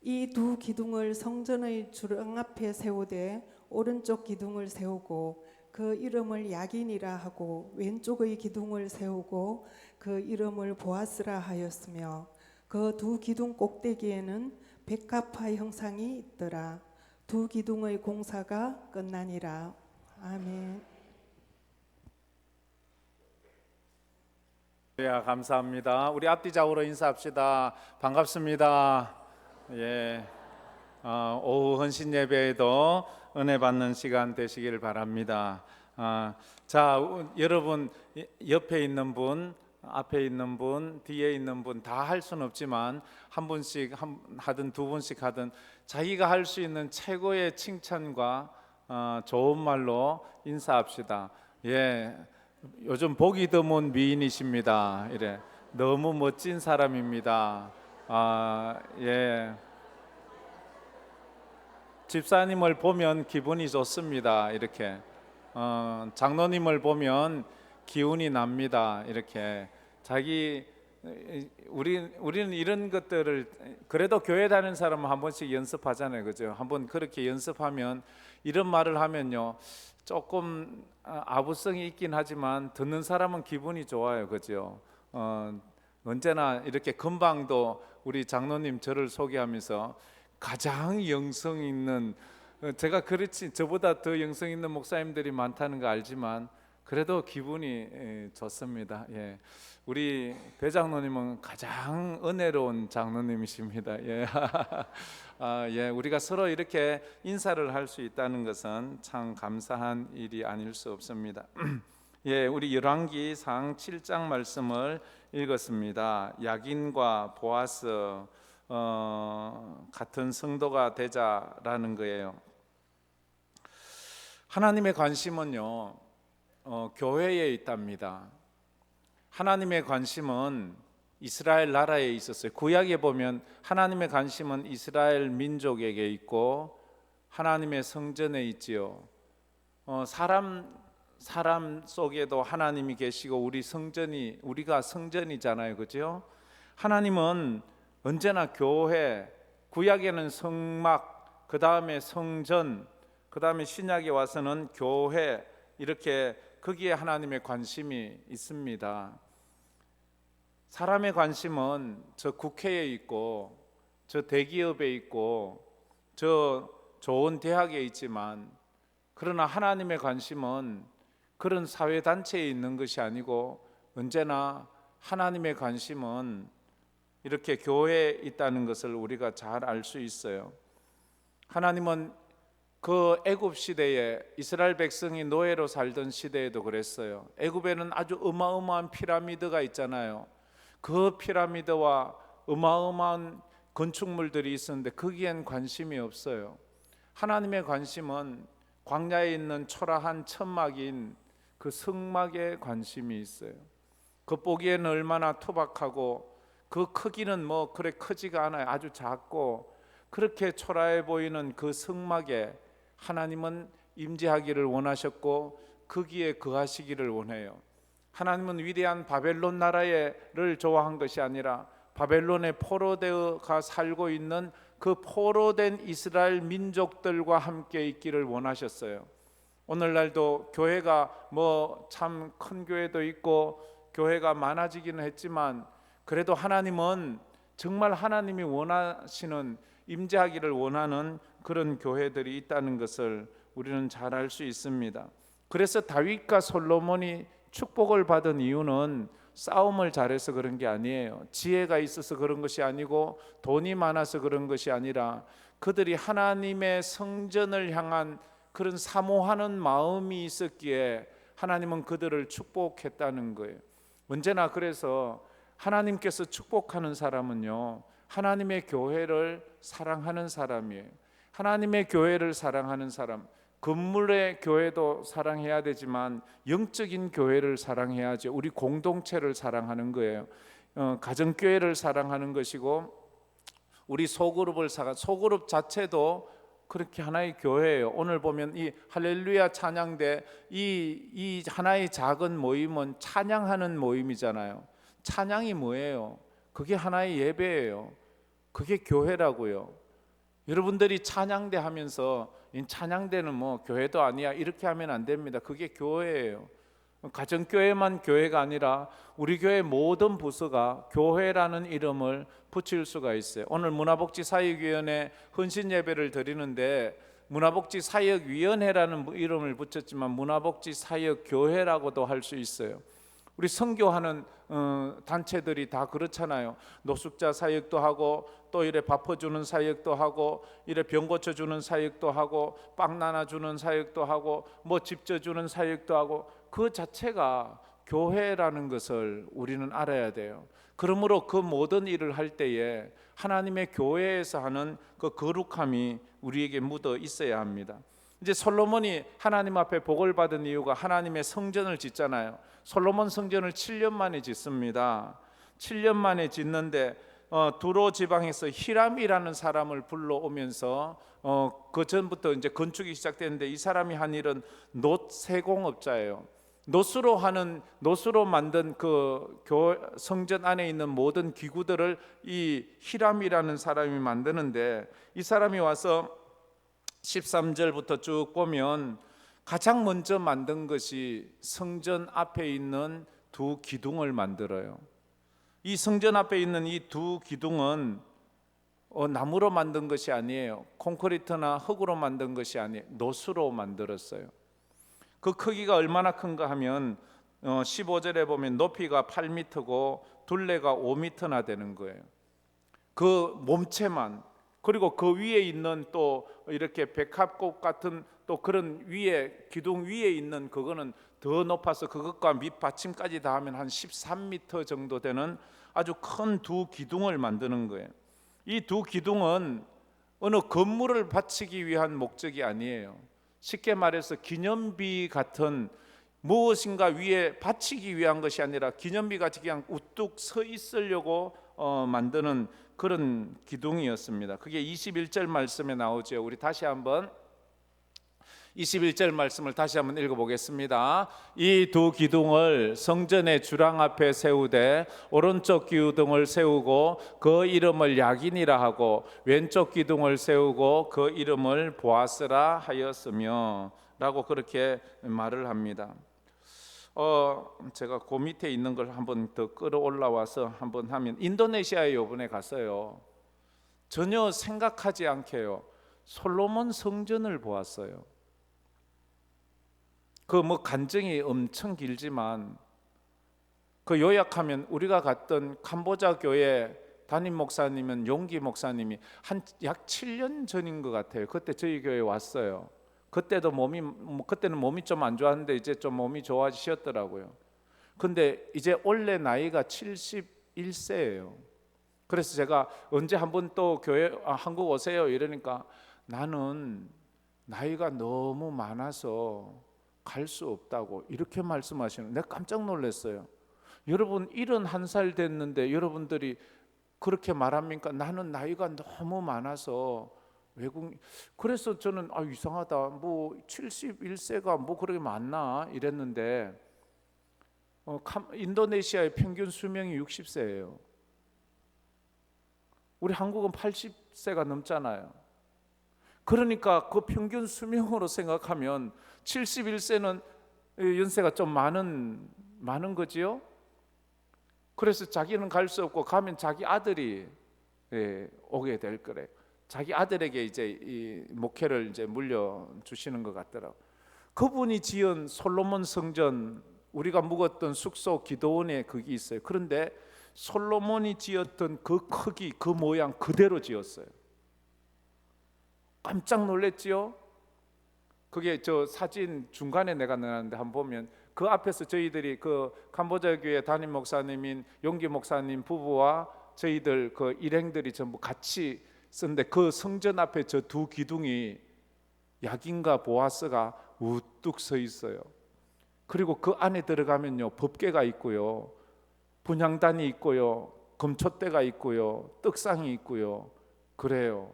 이 두 기둥을 성전의 주랑 앞에 세우되 오른쪽 기둥을 세우고 그 이름을 야긴이라 하고 왼쪽의 기둥을 세우고 그 이름을 보아스라 하였으며 그 두 기둥 꼭대기에는 백합화 형상이 있더라. 두 기둥의 공사가 끝나니라. 아멘. 감사합니다. 우리 앞뒤좌우로 인사합시다. 반갑습니다. 오후 헌신 예배에도 은혜 받는 시간 되시기를 바랍니다. 여러분 옆에 있는 분, 앞에 있는 분, 뒤에 있는 분 다 할 수는 없지만 한 분씩 하든 두 분씩 하든 자기가 할 수 있는 최고의 칭찬과 좋은 말로 인사합시다. 요즘 보기 드문 미인이십니다. 이래 너무 멋진 사람입니다. 집사님을 보면 기분이 좋습니다. 이렇게 장로님을 보면 기운이 납니다. 이렇게 우리는 이런 것들을 그래도 교회 다니는 사람은 한 번씩 연습하잖아요, 그죠? 한번 그렇게 연습하면 이런 말을 하면요 조금 아부성이 있긴 하지만 듣는 사람은 기분이 좋아요, 그죠? 언제나 이렇게 금방도 우리 장로님 저를 소개하면서 가장 영성 있는, 제가 그렇지 저보다 더 영성 있는 목사님들이 많다는 거 알지만 그래도 기분이 좋습니다. 우리 배 장로님은 가장 은혜로운 장로님이십니다. 우리가 서로 이렇게 인사를 할 수 있다는 것은 참 감사한 일이 아닐 수 없습니다. 우리 열왕기상 7장 말씀을 읽었습니다. 야긴과 보아스 같은 성도가 되자라는 거예요. 하나님의 관심은요 교회에 있답니다. 하나님의 관심은 이스라엘 나라에 있었어요. 구약에 보면 하나님의 관심은 이스라엘 민족에게 있고 하나님의 성전에 있지요. 사람 속에도 하나님이 계시고 우리가 성전이잖아요, 그죠? 하나님은 언제나 교회, 구약에는 성막, 그 다음에 성전, 그 다음에 신약에 와서는 교회, 이렇게 거기에 하나님의 관심이 있습니다. 사람의 관심은 저 국회에 있고 저 대기업에 있고 저 좋은 대학에 있지만, 그러나 하나님의 관심은 그런 사회단체에 있는 것이 아니고 언제나 하나님의 관심은 이렇게 교회에 있다는 것을 우리가 잘 알 수 있어요. 하나님은 그 애굽 시대에 이스라엘 백성이 노예로 살던 시대에도 그랬어요. 애굽에는 아주 어마어마한 피라미드가 있잖아요. 그 피라미드와 어마어마한 건축물들이 있었는데 거기엔 관심이 없어요. 하나님의 관심은 광야에 있는 초라한 천막인 그 성막에 관심이 있어요. 겉보기에는 얼마나 투박하고 그 크기는 뭐 그래 크지가 않아요. 아주 작고 그렇게 초라해 보이는 그 성막에 하나님은 임재하기를 원하셨고 거기에 거하시기를 원해요. 하나님은 위대한 바벨론 나라를 좋아한 것이 아니라 바벨론에 포로되어가 살고 있는 그 포로된 이스라엘 민족들과 함께 있기를 원하셨어요. 오늘날도 교회가 뭐 참 큰 교회도 있고 교회가 많아지기는 했지만 그래도 하나님은 정말 하나님이 원하시는, 임재하기를 원하는 그런 교회들이 있다는 것을 우리는 잘 알 수 있습니다. 그래서 다윗과 솔로몬이 축복을 받은 이유는 싸움을 잘해서 그런 게 아니에요. 지혜가 있어서 그런 것이 아니고 돈이 많아서 그런 것이 아니라 그들이 하나님의 성전을 향한 그런 사모하는 마음이 있었기에 하나님은 그들을 축복했다는 거예요. 언제나 그래서 하나님께서 축복하는 사람은요 하나님의 교회를 사랑하는 사람이에요. 하나님의 교회를 사랑하는 사람, 건물의 교회도 사랑해야 되지만 영적인 교회를 사랑해야죠. 우리 공동체를 사랑하는 거예요. 가정교회를 사랑하는 것이고 우리 소그룹 자체도 그렇게 하나의 교회예요. 오늘 보면 이 할렐루야 찬양대 이 하나의 작은 모임은 찬양하는 모임이잖아요. 찬양이 뭐예요? 그게 하나의 예배예요. 그게 교회라고요. 여러분들이 찬양대 하면서 이 찬양대는 뭐 교회도 아니야 이렇게 하면 안 됩니다. 그게 교회예요. 가정교회만 교회가 아니라 우리 교회 모든 부서가 교회라는 이름을 붙일 수가 있어요. 오늘 문화복지사역위원회 헌신예배를 드리는데 문화복지사역위원회라는 이름을 붙였지만 문화복지사역교회라고도 할 수 있어요. 우리 선교하는 단체들이 다 그렇잖아요. 노숙자 사역도 하고 또 이래 밥 퍼주는 사역도 하고 이래 병 고쳐주는 사역도 하고 빵 나눠주는 사역도 하고 뭐 집 져주는 사역도 하고 그 자체가 교회라는 것을 우리는 알아야 돼요. 그러므로 그 모든 일을 할 때에 하나님의 교회에서 하는 그 거룩함이 우리에게 묻어 있어야 합니다. 이제 솔로몬이 하나님 앞에 복을 받은 이유가 하나님의 성전을 짓잖아요. 솔로몬 성전을 7년 만에 짓습니다. 7년 만에 짓는데 두로 지방에서 히람이라는 사람을 불러오면서 그 전부터 이제 건축이 시작됐는데 이 사람이 한 일은 놋 세공업자예요. 노수로 만든 그 성전 안에 있는 모든 기구들을 이 히람이라는 사람이 만드는데 이 사람이 와서 13절부터 쭉 보면 가장 먼저 만든 것이 성전 앞에 있는 두 기둥을 만들어요. 이 성전 앞에 있는 이 두 기둥은 나무로 만든 것이 아니에요. 콘크리트나 흙으로 만든 것이 아니에요. 노수로 만들었어요. 그 크기가 얼마나 큰가 하면 15절에 보면 높이가 8m고 둘레가 5m나 되는 거예요. 그 몸체만. 그리고 그 위에 있는 또 이렇게 백합꽃 같은 또 그런 위에 기둥 위에 있는 그거는 더 높아서 그것과 밑받침까지 다 하면 한 13m 정도 되는 아주 큰 두 기둥을 만드는 거예요. 이 두 기둥은 어느 건물을 바치기 위한 목적이 아니에요. 쉽게 말해서 기념비 같은 무엇인가 위에 바치기 위한 것이 아니라 기념비 같이 그냥 우뚝 서 있으려고 만드는 그런 기둥이었습니다. 그게 21절 말씀에 나오죠. 우리 다시 한번 21절 말씀을 다시 한번 읽어보겠습니다. 이 두 기둥을 성전의 주랑 앞에 세우되 오른쪽 기둥을 세우고 그 이름을 야긴이라 하고 왼쪽 기둥을 세우고 그 이름을 보아스라 하였으며 라고 그렇게 말을 합니다. 제가 그 밑에 있는 걸 한번 더 끌어올라와서 한번 하면 인도네시아에 이번에 갔어요. 전혀 생각하지 않게요. 솔로몬 성전을 보았어요. 그 뭐 간증이 엄청 길지만 그 요약하면 우리가 갔던 캄보자 교회 담임 목사님은 용기 목사님이 한 약 7년 전인 것 같아요. 그때 저희 교회에 왔어요. 그때도 그때는 몸이 좀 안 좋았는데 이제 좀 몸이 좋아지셨더라고요. 근데 이제 원래 나이가 71세예요. 그래서 제가 언제 한번 또 한국 오세요 이러니까 나는 나이가 너무 많아서 갈 수 없다고 이렇게 말씀하시는. 내가 깜짝 놀랐어요. 여러분 71살 됐는데 여러분들이 그렇게 말합니까? 나는 나이가 너무 많아서 그래서 저는 이상하다. 뭐 71세가 뭐 그렇게 많나 이랬는데 인도네시아의 평균 수명이 60세예요. 우리 한국은 80세가 넘잖아요. 그러니까 그 평균 수명으로 생각하면 71세는 연세가 좀 많은 거지요. 그래서 자기는 갈 수 없고 가면 자기 아들이 오게 될 거래요. 자기 아들에게 이제 이 목회를 이제 물려 주시는 것 같더라고. 그분이 지은 솔로몬 성전, 우리가 묵었던 숙소 기도원에 그게 있어요. 그런데 솔로몬이 지었던 그 크기, 그 모양 그대로 지었어요. 깜짝 놀랐지요. 그게 저 사진 중간에 내가 넣었는데 한번 보면 그 앞에서 저희들이 그 캄보자 교회 담임 목사님인 용기 목사님 부부와 저희들 그 일행들이 전부 같이 썼는데 그 성전 앞에 저 두 기둥이 야긴과 보아스가 우뚝 서 있어요. 그리고 그 안에 들어가면요 법궤가 있고요, 분향단이 있고요, 금촛대가 있고요, 떡상이 있고요. 그래요.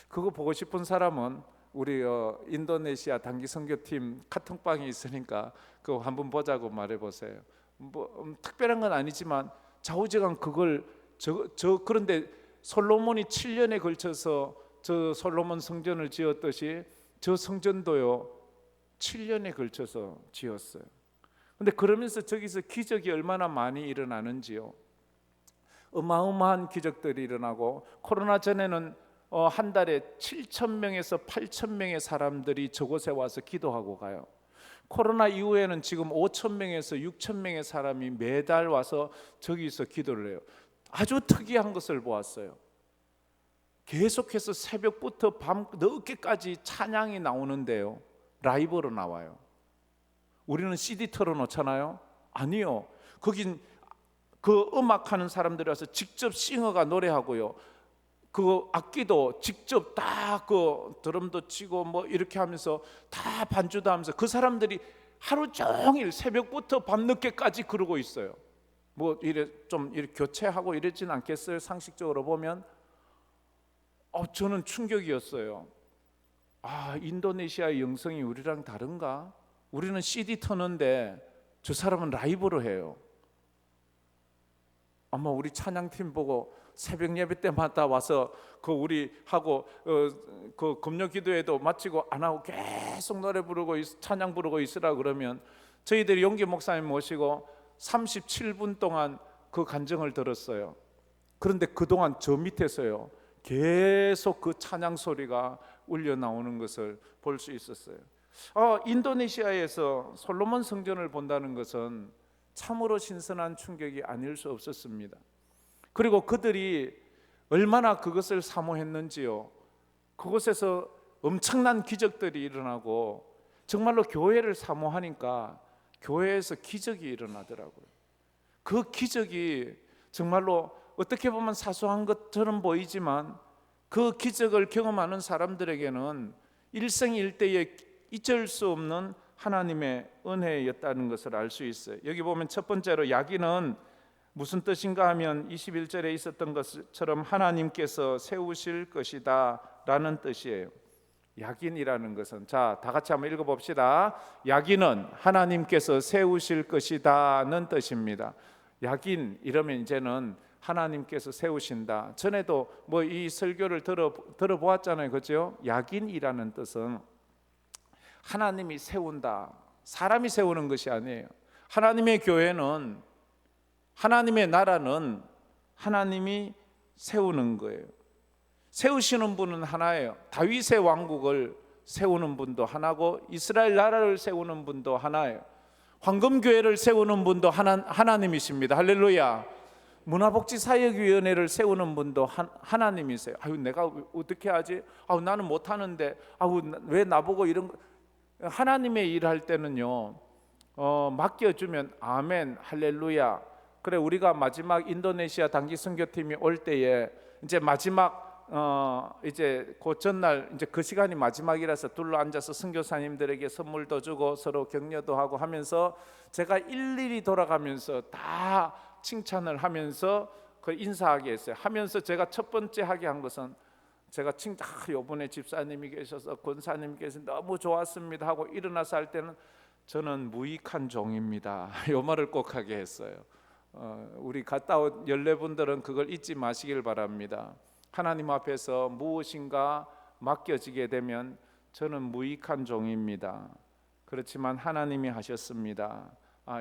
그거 보고 싶은 사람은 우리 인도네시아 단기 선교팀 카톡방에 있으니까 그거 한번 보자고 말해보세요. 뭐 특별한 건 아니지만 좌우지간 그걸 그런데 솔로몬이 7년에 걸쳐서 저 솔로몬 성전을 지었듯이 저 성전도요 7년에 걸쳐서 지었어요. 근데 그러면서 저기서 기적이 얼마나 많이 일어나는지요. 어마어마한 기적들이 일어나고, 코로나 전에는 한 달에 7,000명에서 8,000명의 사람들이 저곳에 와서 기도하고 가요. 코로나 이후에는 지금 5,000명에서 6,000명의 사람이 매달 와서 저기서 기도를 해요. 아주 특이한 것을 보았어요. 계속해서 새벽부터 밤 늦게까지 찬양이 나오는데요, 라이브로 나와요. 우리는 CD 틀어놓잖아요. 아니요, 거긴 그 음악하는 사람들이 와서 직접 싱어가 노래하고요, 그 악기도 직접 다 그 드럼도 치고 뭐 이렇게 하면서 다 반주도 하면서 그 사람들이 하루 종일 새벽부터 밤늦게까지 그러고 있어요. 뭐 이래 좀 이렇게 교체하고 이러진 않겠어요? 상식적으로 보면. 저는 충격이었어요. 인도네시아의 영성이 우리랑 다른가? 우리는 CD 터는데 저 사람은 라이브로 해요. 아마 우리 찬양팀 보고 새벽 예배 때마다 와서 그 우리 하고 그 금요 기도회도 마치고 안 하고 계속 노래 부르고 찬양 부르고 있으라 그러면 저희들이 용기 목사님 모시고 37분 동안 그 간증을 들었어요. 그런데 그동안 저 밑에서요 계속 그 찬양 소리가 울려 나오는 것을 볼 수 있었어요. 인도네시아에서 솔로몬 성전을 본다는 것은 참으로 신선한 충격이 아닐 수 없었습니다. 그리고 그들이 얼마나 그것을 사모했는지요. 그곳에서 엄청난 기적들이 일어나고 정말로 교회를 사모하니까 교회에서 기적이 일어나더라고요. 그 기적이 정말로 어떻게 보면 사소한 것처럼 보이지만 그 기적을 경험하는 사람들에게는 일생일대에 잊을 수 없는 하나님의 은혜였다는 것을 알 수 있어요. 여기 보면 첫 번째로 야기는 무슨 뜻인가 하면 21절에 있었던 것처럼 하나님께서 세우실 것이다 라는 뜻이에요. 야긴이라는 것은, 자, 다 같이 한번 읽어봅시다. 야긴은 하나님께서 세우실 것이다는 뜻입니다. 야긴 이러면 이제는 하나님께서 세우신다. 전에도 뭐 이 설교를 들어보았잖아요, 그렇죠? 야긴이라는 뜻은 하나님이 세운다, 사람이 세우는 것이 아니에요. 하나님의 교회는, 하나님의 나라는 하나님이 세우는 거예요. 세우시는 분은 하나예요. 다윗의 왕국을 세우는 분도 하나고 이스라엘 나라를 세우는 분도 하나예요. 황금교회를 세우는 분도 하나님이십니다. 할렐루야. 문화복지사역위원회를 세우는 분도 하나님이세요. 내가 어떻게 하지? 나는 못하는데 왜 나보고 이런 거. 하나님의 일 할 때는요 맡겨주면 아멘 할렐루야. 그래, 우리가 마지막 인도네시아 단기 선교팀이 올 때에 이제 마지막 이제 그 전날 이제 그 시간이 마지막이라서 둘러 앉아서 선교사님들에게 선물도 주고 서로 격려도 하고 하면서 제가 일일이 돌아가면서 다 칭찬을 하면서 그 인사하게 했어요. 하면서 제가 첫 번째 하게 한 것은 제가 요번에 집사님이 계셔서 권사님이 계셔서 너무 좋았습니다 하고 일어나서 할 때는 저는 무익한 종입니다 요 말을 꼭 하게 했어요. 우리 갔다 온 14분들은 그걸 잊지 마시길 바랍니다. 하나님 앞에서 무엇인가 맡겨지게 되면 저는 무익한 종입니다. 그렇지만 하나님이 하셨습니다.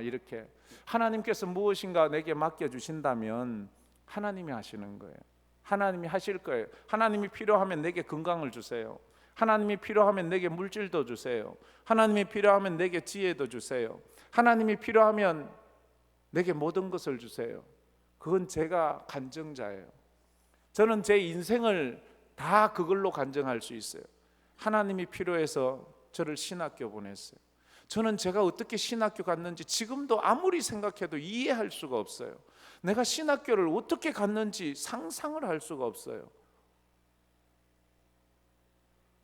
이렇게 하나님께서 무엇인가 내게 맡겨주신다면 하나님이 하시는 거예요. 하나님이 하실 거예요. 하나님이 필요하면 내게 건강을 주세요. 하나님이 필요하면 내게 물질도 주세요. 하나님이 필요하면 내게 지혜도 주세요. 하나님이 필요하면 내게 모든 것을 주세요. 그건 제가 간증자예요. 저는 제 인생을 다 그걸로 간증할 수 있어요. 하나님이 필요해서 저를 신학교 보냈어요. 저는 제가 어떻게 신학교 갔는지 지금도 아무리 생각해도 이해할 수가 없어요. 내가 신학교를 어떻게 갔는지 상상을 할 수가 없어요.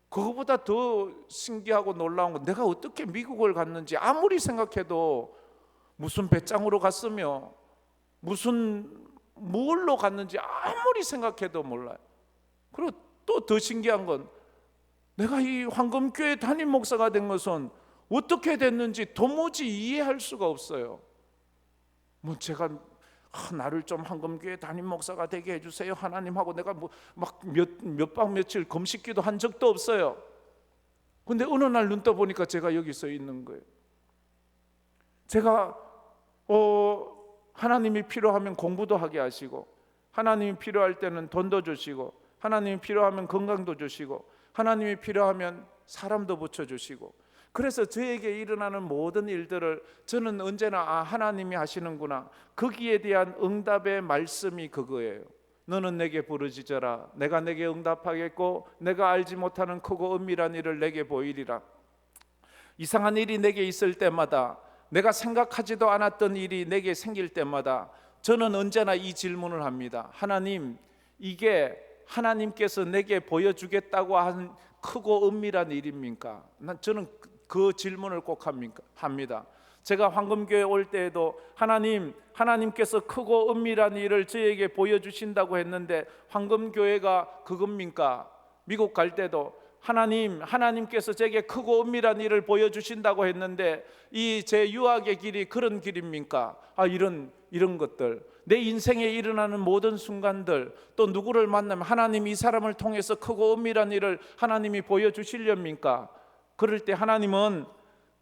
그거보다 더 신기하고 놀라운 건 내가 어떻게 미국을 갔는지 아무리 생각해도 무슨 배짱으로 갔으며 무슨 뭘로 갔는지 아무리 생각해도 몰라요. 그리고 또 더 신기한 건 내가 이 황금교회 담임 목사가 된 것은 어떻게 됐는지 도무지 이해할 수가 없어요. 제가 나를 좀 한금교회 담임 목사가 되게 해주세요 하나님 하고 내가 몇 박 며칠 금식기도 한 적도 없어요. 근데 어느 날 눈 떠 보니까 제가 여기 서 있는 거예요. 제가 하나님이 필요하면 공부도 하게 하시고, 하나님이 필요할 때는 돈도 주시고, 하나님이 필요하면 건강도 주시고, 하나님이 필요하면 사람도 붙여주시고, 그래서 저에게 일어나는 모든 일들을 저는 언제나 하나님이 하시는구나, 거기에 대한 응답의 말씀이 그거예요. 너는 내게 부르짖어라, 내가 내게 응답하겠고 내가 알지 못하는 크고 은밀한 일을 내게 보이리라. 이상한 일이 내게 있을 때마다, 내가 생각하지도 않았던 일이 내게 생길 때마다 저는 언제나 이 질문을 합니다. 하나님, 이게 하나님께서 내게 보여주겠다고 한 크고 은밀한 일입니까? 저는 그 질문을 꼭 합니다. 제가 황금교회 올 때에도 하나님께서 크고 은밀한 일을 저에게 보여주신다고 했는데 황금교회가 그겁니까? 미국 갈 때도 하나님께서 제게 크고 은밀한 일을 보여주신다고 했는데 이 제 유학의 길이 그런 길입니까? 이런 것들, 내 인생에 일어나는 모든 순간들, 또 누구를 만나면 하나님 이 사람을 통해서 크고 은밀한 일을 하나님이 보여주시렵니까? 그럴 때 하나님은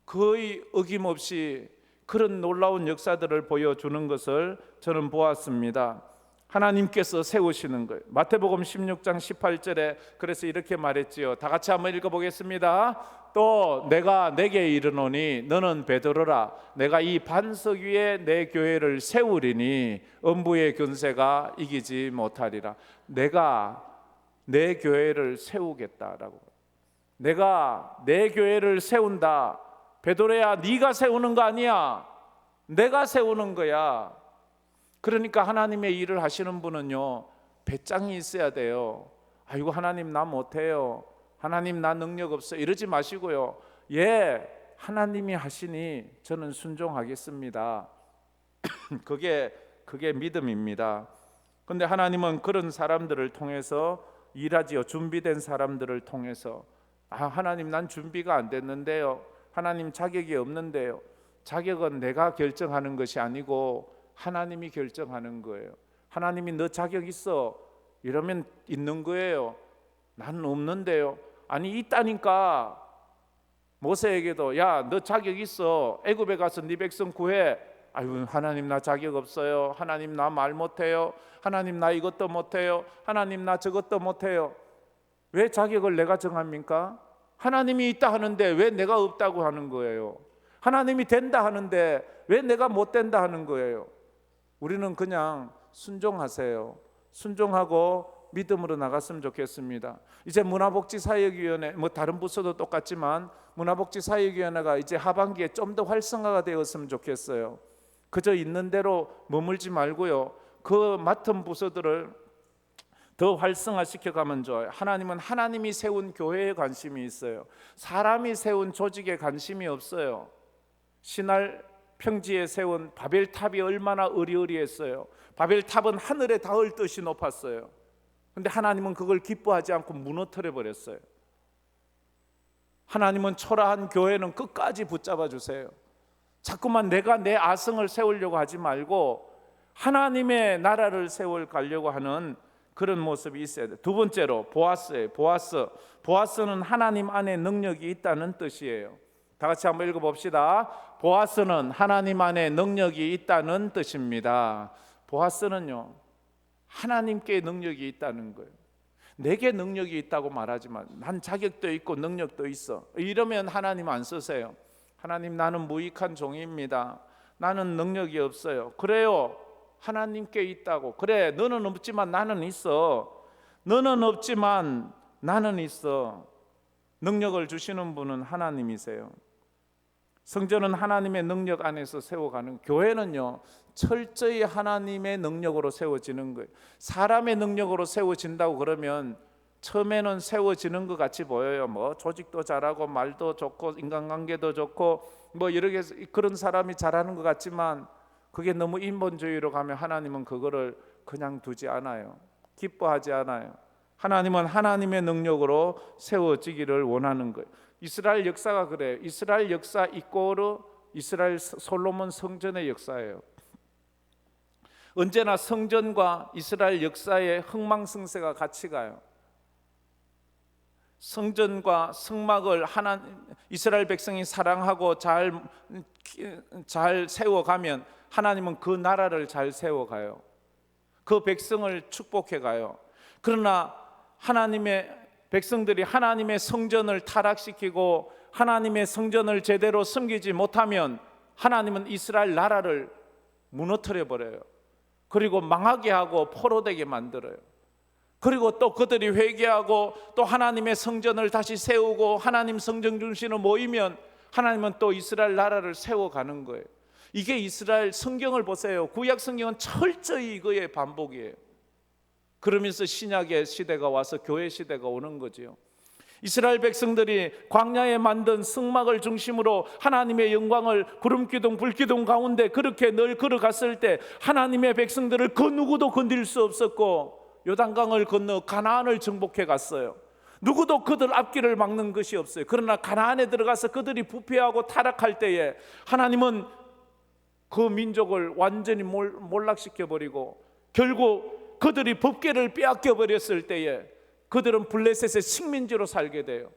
거의 어김없이 그런 놀라운 역사들을 보여주는 것을 저는 보았습니다. 하나님께서 세우시는 거예요. 마태복음 16장 18절에 그래서 이렇게 말했지요. 다 같이 한번 읽어보겠습니다. 또 내가 내게 이르노니 너는 베드로라, 내가 이 반석 위에 내 교회를 세우리니 음부의 권세가 이기지 못하리라. 내가 내 교회를 세우겠다라고. 내가 내 교회를 세운다. 베드로야, 네가 세우는 거 아니야, 내가 세우는 거야. 그러니까 하나님의 일을 하시는 분은요, 배짱이 있어야 돼요. 아이고 하나님 나 못해요, 하나님 나 능력 없어, 이러지 마시고요. 예, 하나님이 하시니 저는 순종하겠습니다. 그게 믿음입니다. 근데 하나님은 그런 사람들을 통해서 일하지요. 준비된 사람들을 통해서. 하나님 난 준비가 안 됐는데요, 하나님 자격이 없는데요. 자격은 내가 결정하는 것이 아니고 하나님이 결정하는 거예요. 하나님이 너 자격 있어 이러면 있는 거예요. 나는 없는데요. 아니 있다니까. 모세에게도 야 너 자격 있어, 애굽에 가서 네 백성 구해. 아유 하나님 나 자격 없어요, 하나님 나 말 못해요, 하나님 나 이것도 못해요, 하나님 나 저것도 못해요. 왜 자격을 내가 정합니까? 하나님이 있다 하는데 왜 내가 없다고 하는 거예요? 하나님이 된다 하는데 왜 내가 못 된다 하는 거예요? 우리는 그냥 순종하세요. 순종하고 믿음으로 나갔으면 좋겠습니다. 이제 문화복지사역위원회, 다른 부서도 똑같지만 문화복지사역위원회가 이제 하반기에 좀 더 활성화가 되었으면 좋겠어요. 그저 있는 대로 머물지 말고요, 그 맡은 부서들을 더 활성화시켜 가면 좋아요. 하나님은 하나님이 세운 교회에 관심이 있어요. 사람이 세운 조직에 관심이 없어요. 신할 평지에 세운 바벨탑이 얼마나 으리으리했어요. 바벨탑은 하늘에 닿을 듯이 높았어요. 근데 하나님은 그걸 기뻐하지 않고 무너뜨려 버렸어요. 하나님은 초라한 교회는 끝까지 붙잡아 주세요. 자꾸만 내가 내 아성을 세우려고 하지 말고 하나님의 나라를 세워가려고 하는 그런 모습이 있어야 돼요. 두 번째로 보아스예요. 보아스는 하나님 안에 능력이 있다는 뜻이에요. 다 같이 한번 읽어봅시다. 보아스는 하나님 안에 능력이 있다는 뜻입니다. 보아스는요, 하나님께 능력이 있다는 거예요. 내게 능력이 있다고 말하지만 난 자격도 있고 능력도 있어, 이러면 하나님 안 쓰세요. 하나님 나는 무익한 종입니다, 나는 능력이 없어요. 그래요, 하나님께 있다고. 그래 너는 없지만 나는 있어. 너는 없지만 나는 있어. 능력을 주시는 분은 하나님이세요. 성전은 하나님의 능력 안에서 세워가는, 교회는요 철저히 하나님의 능력으로 세워지는 거예요. 사람의 능력으로 세워진다고 그러면 처음에는 세워지는 것 같이 보여요. 조직도 잘하고 말도 좋고 인간관계도 좋고 여러 개 그런 사람이 잘하는 것 같지만 그게 너무 인본주의로 가면 하나님은 그거를 그냥 두지 않아요. 기뻐하지 않아요. 하나님은 하나님의 능력으로 세워지기를 원하는 거예요. 이스라엘 역사가 그래요. 이스라엘 역사 이꼬르 이스라엘 솔로몬 성전의 역사예요. 언제나 성전과 이스라엘 역사의 흥망성쇠가 같이 가요. 성전과 성막을 이스라엘 백성이 사랑하고 잘 세워가면 하나님은 그 나라를 잘 세워가요. 그 백성을 축복해가요. 그러나 하나님의 백성들이 하나님의 성전을 타락시키고 하나님의 성전을 제대로 섬기지 못하면 하나님은 이스라엘 나라를 무너뜨려 버려요. 그리고 망하게 하고 포로되게 만들어요. 그리고 또 그들이 회개하고 또 하나님의 성전을 다시 세우고 하나님 성전 중심으로 모이면 하나님은 또 이스라엘 나라를 세워가는 거예요. 이게 이스라엘 성경을 보세요. 구약 성경은 철저히 이거의 반복이에요. 그러면서 신약의 시대가 와서 교회 시대가 오는 거죠. 이스라엘 백성들이 광야에 만든 성막을 중심으로 하나님의 영광을 구름 기둥 불 기둥 가운데 그렇게 늘 걸어갔을 때 하나님의 백성들을 그 누구도 건드릴 수 없었고 요단강을 건너 가나안을 정복해 갔어요. 누구도 그들 앞길을 막는 것이 없어요. 그러나 가나안에 들어가서 그들이 부패하고 타락할 때에 하나님은 그 민족을 완전히 몰락시켜 버리고 결국 그들이 법궤를 빼앗겨 버렸을 때에 그들은 블레셋의 식민지로 살게 돼요.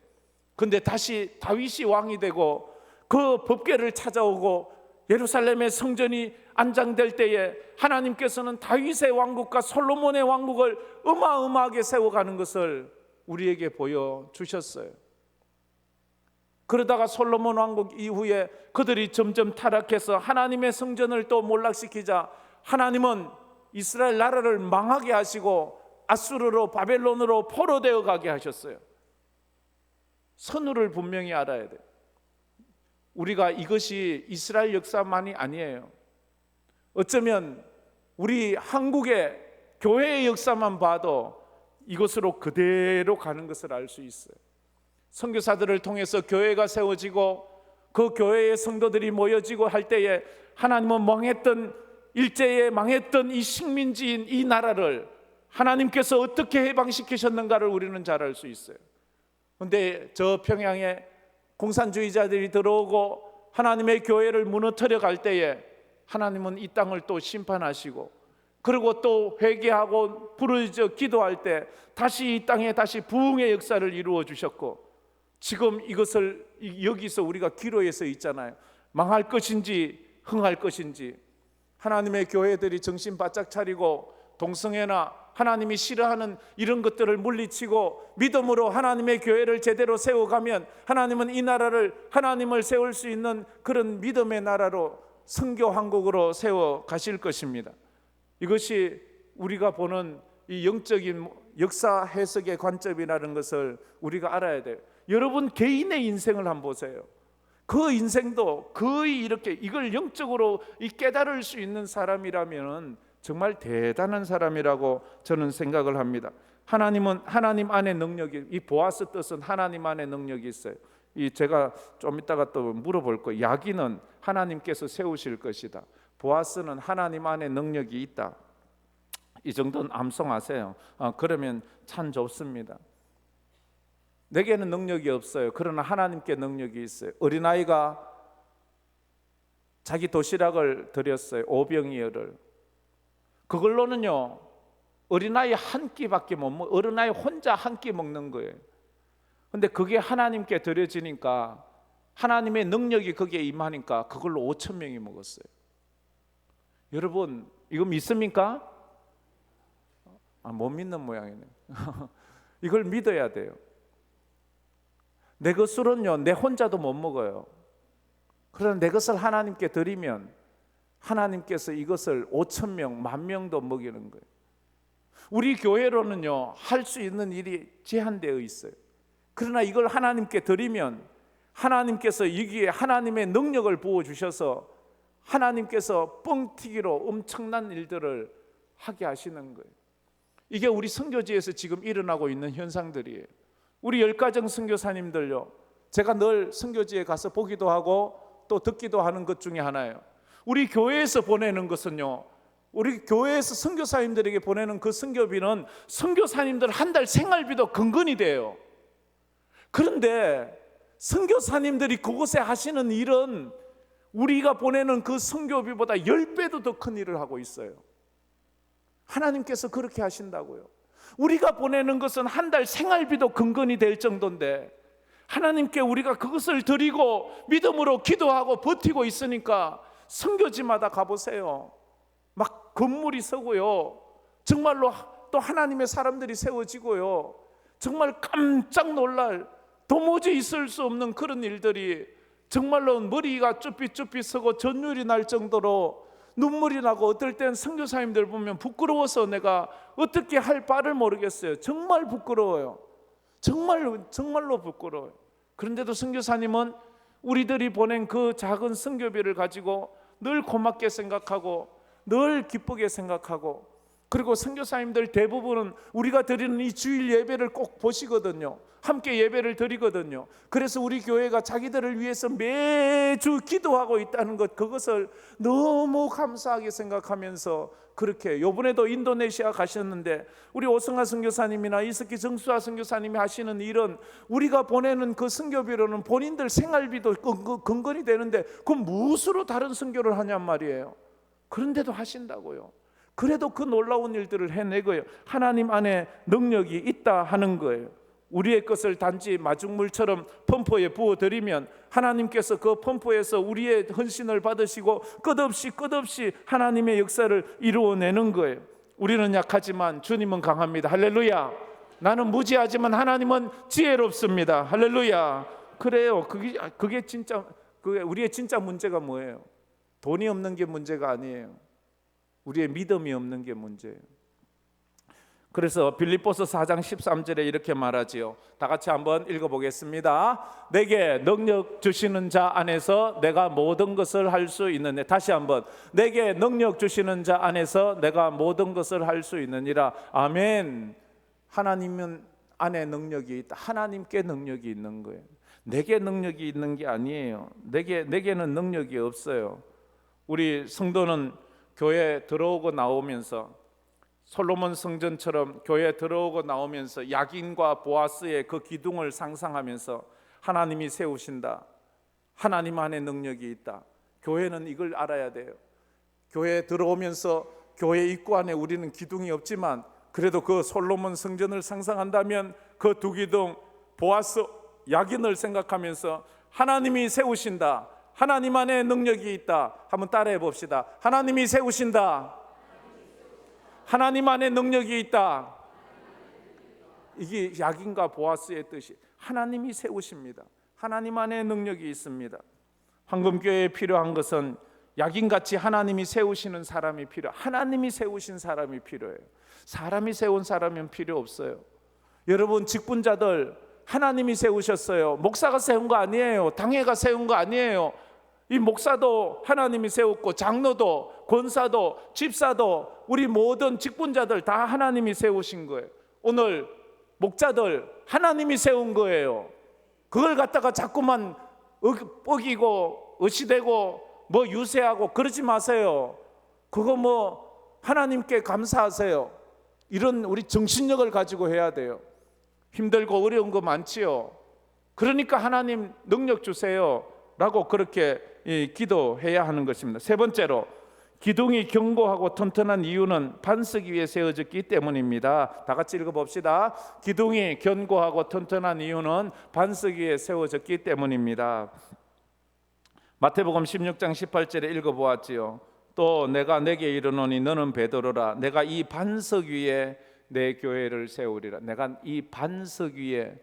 근데 다시 다윗이 왕이 되고 그 법궤를 찾아오고 예루살렘의 성전이 안장될 때에 하나님께서는 다윗의 왕국과 솔로몬의 왕국을 어마어마하게 세워가는 것을 우리에게 보여주셨어요. 그러다가 솔로몬 왕국 이후에 그들이 점점 타락해서 하나님의 성전을 또 몰락시키자 하나님은 이스라엘 나라를 망하게 하시고 아수르로 바벨론으로 포로되어 가게 하셨어요. 선우를 분명히 알아야 돼요. 우리가 이것이 이스라엘 역사만이 아니에요. 어쩌면 우리 한국의 교회의 역사만 봐도 이것으로 그대로 가는 것을 알 수 있어요. 선교사들을 통해서 교회가 세워지고 그 교회의 성도들이 모여지고 할 때에 하나님은 일제에 망했던 이 식민지인 이 나라를 하나님께서 어떻게 해방시키셨는가를 우리는 잘 알 수 있어요. 그런데 저 평양에 공산주의자들이 들어오고 하나님의 교회를 무너뜨려 갈 때에 하나님은 이 땅을 또 심판하시고 그리고 또 회개하고 부르짖어 기도할 때 다시 이 땅에 다시 부흥의 역사를 이루어 주셨고 지금 이것을 여기서 우리가 기로에 서 있잖아요. 망할 것인지 흥할 것인지 하나님의 교회들이 정신 바짝 차리고 동성애나 하나님이 싫어하는 이런 것들을 물리치고 믿음으로 하나님의 교회를 제대로 세워가면 하나님은 이 나라를 하나님을 세울 수 있는 그런 믿음의 나라로 선교 왕국으로 세워 가실 것입니다. 이것이 우리가 보는 이 영적인 역사 해석의 관점이라는 것을 우리가 알아야 돼요. 여러분 개인의 인생을 한번 보세요. 그 인생도 거의 이렇게 이걸 영적으로 깨달을 수 있는 사람이라면 정말 대단한 사람이라고 저는 생각을 합니다. 하나님은 하나님 안에 능력이, 이 보아스 뜻은 하나님 안에 능력이 있어요. 제가 좀 이따가 또 물어볼 거예요. 야기는 하나님께서 세우실 것이다. 보아스는 하나님 안에 능력이 있다. 이 정도는 암송하세요. 그러면 참 좋습니다. 내게는 능력이 없어요. 그러나 하나님께 능력이 있어요. 어린아이가 자기 도시락을 드렸어요. 오병이어를. 그걸로는요 어린아이 한 끼밖에 못 먹어요. 어린아이 혼자 한 끼 먹는 거예요. 근데 그게 하나님께 드려지니까 하나님의 능력이 거기에 임하니까 그걸로 5,000명이 먹었어요. 여러분 이거 믿습니까? 못 믿는 모양이네. 이걸 믿어야 돼요. 내 것으로는요 내 혼자도 못 먹어요. 그러나 내 것을 하나님께 드리면 하나님께서 이것을 5,000명, 10,000명도 먹이는 거예요. 우리 교회로는요 할 수 있는 일이 제한되어 있어요. 그러나 이걸 하나님께 드리면 하나님께서 여기에 하나님의 능력을 부어주셔서 하나님께서 뻥튀기로 엄청난 일들을 하게 하시는 거예요. 이게 우리 선교지에서 지금 일어나고 있는 현상들이에요. 우리 열가정 선교사님들요 제가 늘 선교지에 가서 보기도 하고 또 듣기도 하는 것 중에 하나예요. 우리 교회에서 보내는 것은요 우리 교회에서 선교사님들에게 보내는 그 선교비는 선교사님들 한 달 생활비도 근근이 돼요. 그런데 선교사님들이 그곳에 하시는 일은 우리가 보내는 그 선교비보다 10배도 더 큰 일을 하고 있어요. 하나님께서 그렇게 하신다고요. 우리가 보내는 것은 한 달 생활비도 근근이 될 정도인데 하나님께 우리가 그것을 드리고 믿음으로 기도하고 버티고 있으니까 선교지마다 가보세요. 막 건물이 서고요. 정말로 또 하나님의 사람들이 세워지고요. 정말 깜짝 놀랄 도무지 있을 수 없는 그런 일들이 정말로 머리가 쭈삣쭈삣 서고 전율이 날 정도로 눈물이 나고 어떨 땐 선교사님들 보면 부끄러워서 내가 어떻게 할 바를 모르겠어요. 정말 부끄러워요. 정말로 부끄러워요. 그런데도 선교사님은 우리들이 보낸 그 작은 선교비를 가지고 늘 고맙게 생각하고 늘 기쁘게 생각하고, 그리고 선교사님들 대부분은 우리가 드리는 이 주일 예배를 꼭 보시거든요. 함께 예배를 드리거든요. 그래서 우리 교회가 자기들을 위해서 매주 기도하고 있다는 것, 그것을 너무 감사하게 생각하면서 그렇게, 요번에도 인도네시아 가셨는데 우리 오승하 선교사님이나 이스키 정수아 선교사님이 하시는 일은 우리가 보내는 그 선교비로는 본인들 생활비도 근근이 되는데 그 무엇으로 다른 선교를 하냔 말이에요. 그런데도 하신다고요. 그래도 그 놀라운 일들을 해내고요. 하나님 안에 능력이 있다 하는 거예요. 우리의 것을 단지 마중물처럼 펌프에 부어드리면 하나님께서 그 펌프에서 우리의 헌신을 받으시고 끝없이 하나님의 역사를 이루어내는 거예요. 우리는 약하지만 주님은 강합니다. 할렐루야. 나는 무지하지만 하나님은 지혜롭습니다. 할렐루야. 그래요. 그게 진짜, 그게 우리의 진짜 문제가 뭐예요? 돈이 없는 게 문제가 아니에요. 우리의 믿음이 없는 게 문제예요. 그래서 빌립보서 4장 13절에 이렇게 말하지요. 다 같이 한번 읽어보겠습니다. 내게 능력 주시는 자 안에서 내가 모든 것을 할 수 있느니. 다시 한번, 내게 능력 주시는 자 안에서 내가 모든 것을 할 수 있느니라. 아멘. 하나님은 안에 능력이 있다. 하나님께 능력이 있는 거예요. 내게 능력이 있는 게 아니에요. 내게는 능력이 없어요. 우리 성도는 교회 들어오고 나오면서 솔로몬 성전처럼 교회 들어오고 나오면서 야긴과 보아스의 그 기둥을 상상하면서 하나님이 세우신다. 하나님 안에 능력이 있다. 교회는 이걸 알아야 돼요. 교회에 들어오면서 교회 입구 안에 우리는 기둥이 없지만 그래도 그 솔로몬 성전을 상상한다면 그 두 기둥 보아스 야긴을 생각하면서 하나님이 세우신다. 하나님 안에 능력이 있다. 한번 따라해 봅시다. 하나님이 세우신다. 하나님 안에 능력이 있다. 이게 야긴과 보아스의 뜻이, 하나님이 세우십니다. 하나님 안에 능력이 있습니다. 황금교회에 필요한 것은 야긴같이 하나님이 세우시는 사람이 하나님이 세우신 사람이 필요해요. 사람이 세운 사람은 필요 없어요. 여러분, 직분자들 하나님이 세우셨어요. 목사가 세운 거 아니에요. 당회가 세운 거 아니에요. 이 목사도 하나님이 세웠고, 장로도, 권사도, 집사도, 우리 모든 직분자들 다 하나님이 세우신 거예요. 오늘 목자들 하나님이 세운 거예요. 그걸 갖다가 자꾸만 어기고 의시되고 뭐 유세하고 그러지 마세요. 그거 뭐 하나님께 감사하세요. 이런 우리 정신력을 가지고 해야 돼요. 힘들고 어려운 거 많지요. 그러니까 하나님 능력 주세요 라고 그렇게 기도해야 하는 것입니다. 세 번째로, 기둥이 견고하고 튼튼한 이유는 반석 위에 세워졌기 때문입니다. 다 같이 읽어봅시다. 기둥이 견고하고 튼튼한 이유는 반석 위에 세워졌기 때문입니다. 마태복음 16장 18절에 읽어보았지요. 또 내가 내게 이르노니 너는 베드로라. 내가 이 반석 위에 내 교회를 세우리라. 내가 이 반석 위에,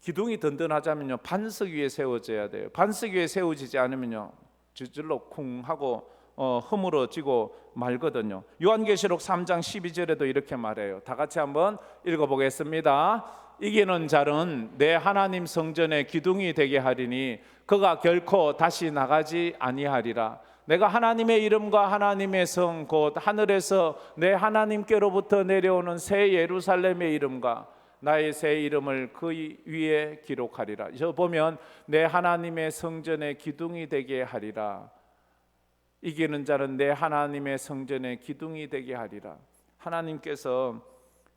기둥이 든든하자면요 반석 위에 세워져야 돼요. 반석 위에 세워지지 않으면요 저절로 쿵 하고 허물어지고 말거든요. 요한계시록 3장 12절에도 이렇게 말해요. 다 같이 한번 읽어보겠습니다. 이기는 자는 내 하나님 성전의 기둥이 되게 하리니 그가 결코 다시 나가지 아니하리라. 내가 하나님의 이름과 하나님의 성 곧 하늘에서 내 하나님께로부터 내려오는 새 예루살렘의 이름과 나의 새 이름을 그 위에 기록하리라. 저 보면 내 하나님의 성전의 기둥이 되게 하리라. 이기는 자는 내 하나님의 성전의 기둥이 되게 하리라. 하나님께서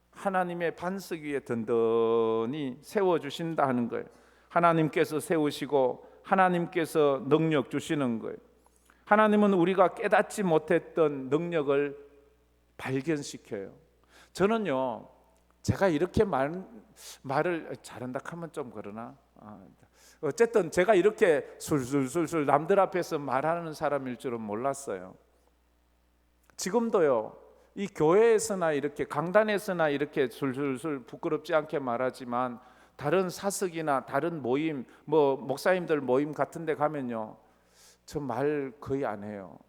하나님의 반석 위에 든든히 세워주신다 하는 거예요. 하나님께서 세우시고 하나님께서 능력 주시는 거예요. 하나님은 우리가 깨닫지 못했던 능력을 발견시켜요. 저는요, 제가 이렇게 말을 잘한다 하면 좀 그러나, 어쨌든 제가 이렇게 술술술술 남들 앞에서 말하는 사람일 줄은 몰랐어요. 지금도요, 이 교회에서나 이렇게 강단에서나 이렇게 술술술 부끄럽지 않게 말하지만, 다른 사석이나 다른 모임, 뭐 목사님들 모임 같은 데 가면요, 저 말 거의 안 해요.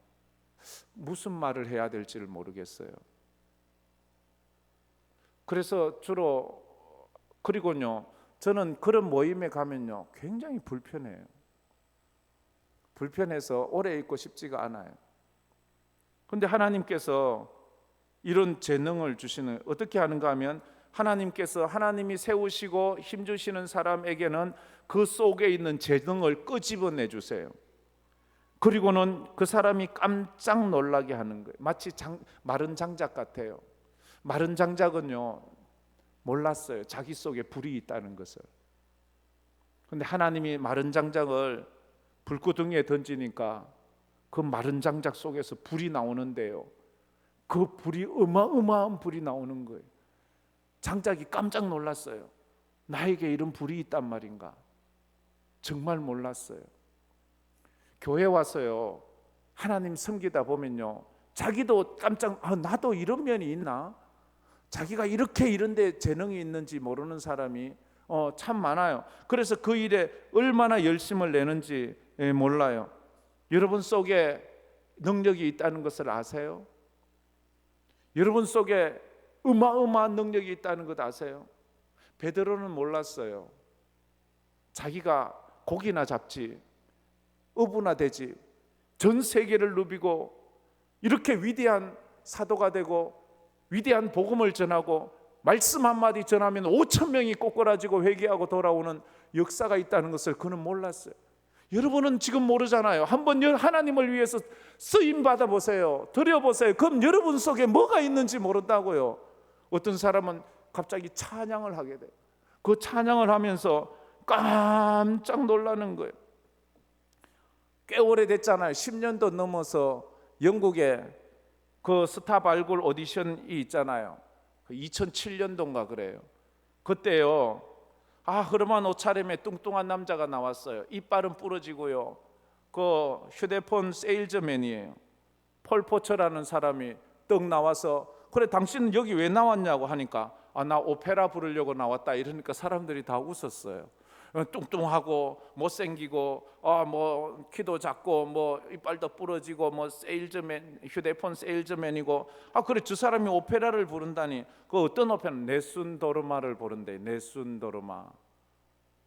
무슨 말을 해야 될지를 모르겠어요. 그래서 주로, 그리고요, 저는 그런 모임에 가면요, 굉장히 불편해요. 불편해서 오래 있고 싶지가 않아요. 근데 하나님께서 이런 재능을 주시는, 어떻게 하는가 하면, 하나님께서 하나님이 세우시고 힘주시는 사람에게는 그 속에 있는 재능을 끄집어내 주세요. 그리고는 그 사람이 깜짝 놀라게 하는 거예요. 마치 마른 장작 같아요. 마른 장작은요, 몰랐어요. 자기 속에 불이 있다는 것을. 근데 하나님이 마른 장작을 불구덩이에 던지니까 그 마른 장작 속에서 불이 나오는데요, 그 불이 어마어마한 불이 나오는 거예요. 장작이 깜짝 놀랐어요. 나에게 이런 불이 있단 말인가? 정말 몰랐어요. 교회 와서요, 하나님 섬기다 보면요, 자기도 깜짝, 나도 이런 면이 있나? 자기가 이렇게 이런데 재능이 있는지 모르는 사람이 참 많아요. 그래서 그 일에 얼마나 열심을 내는지 몰라요. 여러분 속에 능력이 있다는 것을 아세요? 여러분 속에 어마어마한 능력이 있다는 것 아세요? 베드로는 몰랐어요. 자기가 고기나 잡지, 어부나 되지, 전 세계를 누비고 이렇게 위대한 사도가 되고 위대한 복음을 전하고 말씀 한마디 전하면 5천 명이 꼬꾸라지고 회개하고 돌아오는 역사가 있다는 것을 그는 몰랐어요. 여러분은 지금 모르잖아요. 한번 하나님을 위해서 쓰임 받아보세요. 드려보세요. 그럼 여러분 속에 뭐가 있는지 모른다고요. 어떤 사람은 갑자기 찬양을 하게 돼요. 그 찬양을 하면서 깜짝 놀라는 거예요. 꽤 오래됐잖아요. 10년도 넘어서 영국에 그 스타 발굴 오디션이 있잖아요. 2007년도인가 그래요. 그때요, 흐름한 옷차림에 뚱뚱한 남자가 나왔어요. 이빨은 부러지고요, 그 휴대폰 세일즈맨이에요. 폴 포처라는 사람이 떡 나와서, 그래 당신은 여기 왜 나왔냐고 하니까, 나 오페라 부르려고 나왔다 이러니까 사람들이 다 웃었어요. 뚱뚱하고 못생기고 뭐 키도 작고 뭐 이빨도 부러지고 뭐 세일즈맨, 휴대폰 세일즈맨이고, 그래 저 사람이 오페라를 부른다니. 그 어떤 오페라? 네순 도르마를 부른대. 네순 도르마.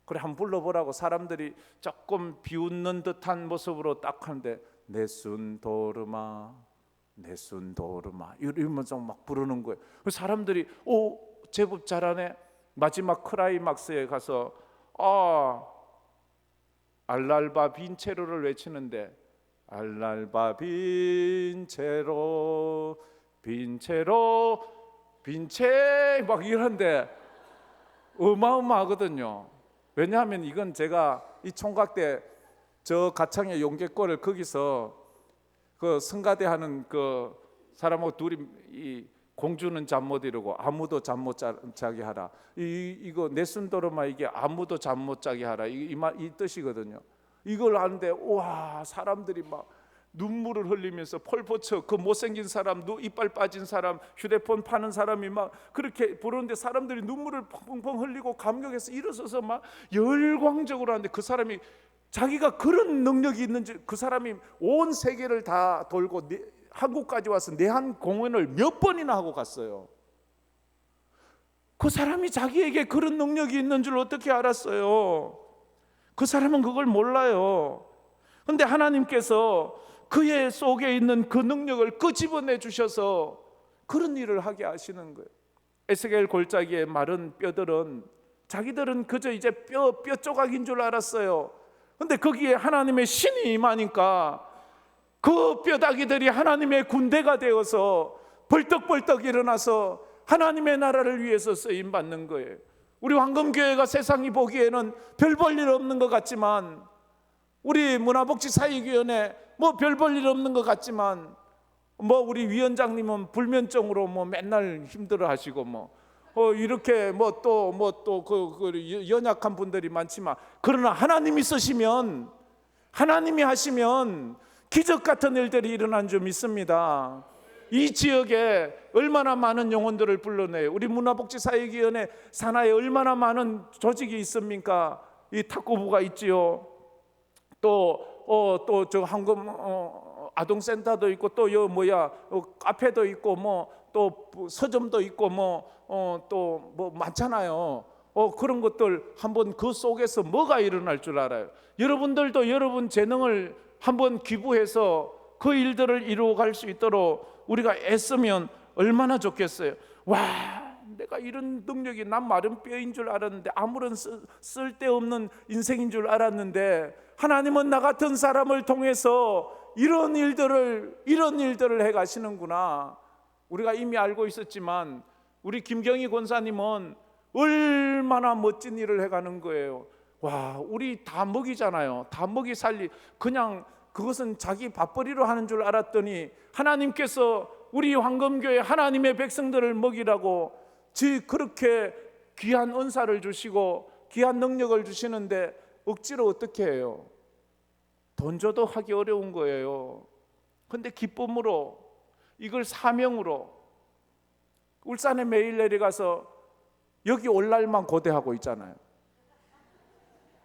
그래 한번 불러보라고 사람들이 조금 비웃는 듯한 모습으로 딱 하는데, 네순 도르마, 네순 도르마 이러면서 막 부르는 거예요. 사람들이 제법 잘하네. 마지막 클라이막스에 가서 알랄바 빈체로를 외치는데, 알랄바 빈체로 빈체로 빈체 막 이러는데 어마어마하거든요. 왜냐하면 이건 제가 이 총각 때 저 가창의 용객골을 거기서 그 성가대 하는 그 사람하고 둘이 이 공주는 잠 못 이루고 아무도 잠 못 자게 하라. 이거 네순도르마, 이게 아무도 잠 못 자게 하라. 이 뜻이거든요. 이걸 하는데 와, 사람들이 막 눈물을 흘리면서, 폴포처 그 못생긴 사람, 이빨 빠진 사람, 휴대폰 파는 사람이 막 그렇게 부르는데 사람들이 눈물을 펑펑 흘리고 감격해서 일어서서 막 열광적으로 하는데, 그 사람이 자기가 그런 능력이 있는지, 그 사람이 온 세계를 다 돌고 한국까지 와서 내한 공연을 몇 번이나 하고 갔어요. 그 사람이 자기에게 그런 능력이 있는 줄 어떻게 알았어요? 그 사람은 그걸 몰라요. 그런데 하나님께서 그의 속에 있는 그 능력을 끄집어내 주셔서 그런 일을 하게 하시는 거예요. 에스겔 골짜기의 마른 뼈들은, 자기들은 그저 이제 뼈 조각인 줄 알았어요. 그런데 거기에 하나님의 신이 임하니까 그 뼈다귀들이 하나님의 군대가 되어서 벌떡벌떡 일어나서 하나님의 나라를 위해서 쓰임 받는 거예요. 우리 황금교회가 세상이 보기에는 별 볼 일 없는 것 같지만, 우리 문화복지사역위원회 뭐 별 볼 일 없는 것 같지만, 뭐 우리 위원장님은 불면증으로 뭐 맨날 힘들어하시고 뭐 이렇게 뭐 또 그 연약한 분들이 많지만, 그러나 하나님이 쓰시면, 하나님이 하시면 기적 같은 일들이 일어난 줄 믿습니다. 이 지역에 얼마나 많은 영혼들을 불러내요. 우리 문화복지사역위원회 산하에 얼마나 많은 조직이 있습니까? 이 탁구부가 있지요. 또 저 황금 아동센터도 있고, 또 카페도 있고, 뭐 또 서점도 있고, 또 많잖아요. 그런 것들 한번 그 속에서 뭐가 일어날 줄 알아요. 여러분들도 여러분 재능을 한번 기부해서 그 일들을 이루어갈 수 있도록 우리가 애쓰면 얼마나 좋겠어요. 와, 내가 이런 능력이, 난 마른 뼈인 줄 알았는데, 아무런 쓸데없는 인생인 줄 알았는데, 하나님은 나 같은 사람을 통해서 이런 일들을 해가시는구나. 우리가 이미 알고 있었지만 우리 김경희 권사님은 얼마나 멋진 일을 해가는 거예요. 와, 우리 다 먹이잖아요. 다 먹이 살리, 그냥 그것은 자기 밥벌이로 하는 줄 알았더니 하나님께서 우리 황금교회 하나님의 백성들을 먹이라고 그렇게 귀한 은사를 주시고 귀한 능력을 주시는데 억지로 어떻게 해요? 돈 줘도 하기 어려운 거예요. 근데 기쁨으로, 이걸 사명으로, 울산에 매일 내려가서 여기 올 날만 고대하고 있잖아요.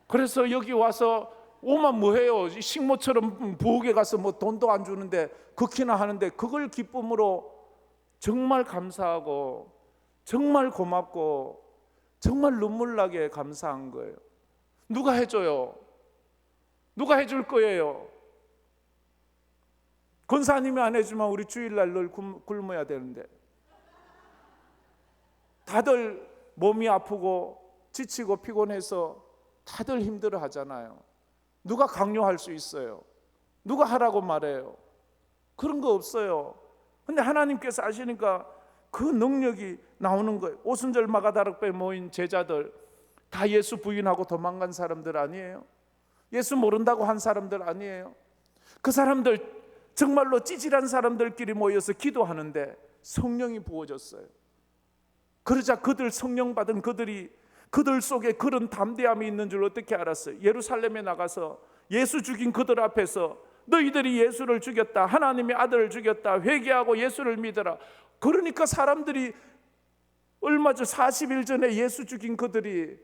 그래서 여기 와서 오만 뭐해요? 식모처럼 부엌에 가서 뭐 돈도 안 주는데 극히나 하는데, 그걸 기쁨으로 정말 감사하고 정말 고맙고 정말 눈물 나게 감사한 거예요. 누가 해줘요? 누가 해줄 거예요? 권사님이 안 해주면 우리 주일날 늘 굶어야 되는데, 다들 몸이 아프고 지치고 피곤해서 다들 힘들어 하잖아요. 누가 강요할 수 있어요? 누가 하라고 말해요? 그런 거 없어요. 근데 하나님께서 아시니까 그 능력이 나오는 거예요. 오순절 마가다락배 모인 제자들 다 예수 부인하고 도망간 사람들 아니에요? 예수 모른다고 한 사람들 아니에요? 그 사람들 정말로 찌질한 사람들끼리 모여서 기도하는데 성령이 부어졌어요. 그러자 그들 성령 받은 그들 속에 그런 담대함이 있는 줄 어떻게 알았어요? 예루살렘에 나가서 예수 죽인 그들 앞에서 너희들이 예수를 죽였다, 하나님의 아들을 죽였다, 회개하고 예수를 믿어라. 그러니까 사람들이 얼마 전 40일 전에 예수 죽인 그들이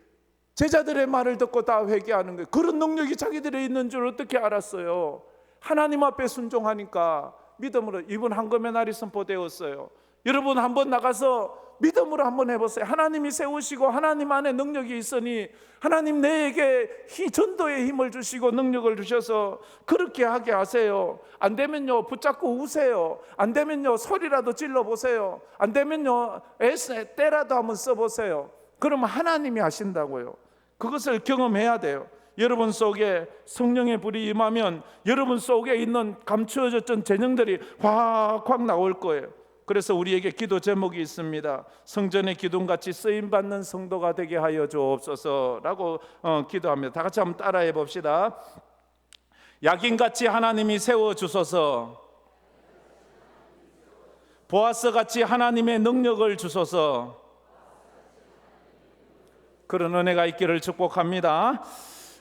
제자들의 말을 듣고 다 회개하는 거예요. 그런 능력이 자기들에 있는 줄 어떻게 알았어요? 하나님 앞에 순종하니까 믿음으로. 이분 황금의 날이 선포되었어요. 여러분 한번 나가서 믿음으로 한번 해보세요. 하나님이 세우시고 하나님 안에 능력이 있으니 하나님 내게 전도의 힘을 주시고 능력을 주셔서 그렇게 하게 하세요. 안 되면요 붙잡고 우세요. 안 되면요 소리라도 질러보세요. 안 되면요 때라도 한번 써보세요. 그러면 하나님이 하신다고요. 그것을 경험해야 돼요. 여러분 속에 성령의 불이 임하면 여러분 속에 있는 감추어졌던 재능들이 확확 나올 거예요. 그래서 우리에게 기도 제목이 있습니다. 성전의 기둥같이 쓰임받는 성도가 되게 하여 주옵소서라고 기도합니다. 다 같이 한번 따라해 봅시다. 야긴같이 하나님이 세워주소서, 보아스같이 하나님의 능력을 주소서, 그런 은혜가 있기를 축복합니다.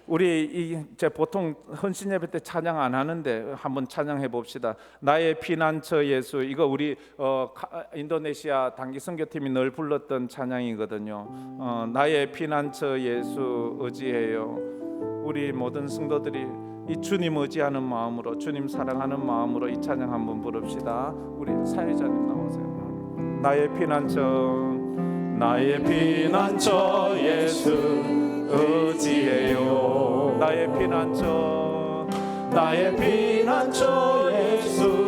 우리 이제 보통 헌신 예배 때 찬양 안 하는데 한번 찬양해 봅시다. 나의 피난처 예수. 이거 우리 인도네시아 단기 선교팀이 늘 불렀던 찬양이거든요. 나의 피난처 예수 의지해요. 우리 모든 성도들이 이 주님 의지하는 마음으로, 주님 사랑하는 마음으로 이 찬양 한번 부릅시다. 우리 사회자님 나오세요. 나의 피난처, 나의 피난처 예수 의지해요. 나의 피난처, 나의 피난처 예수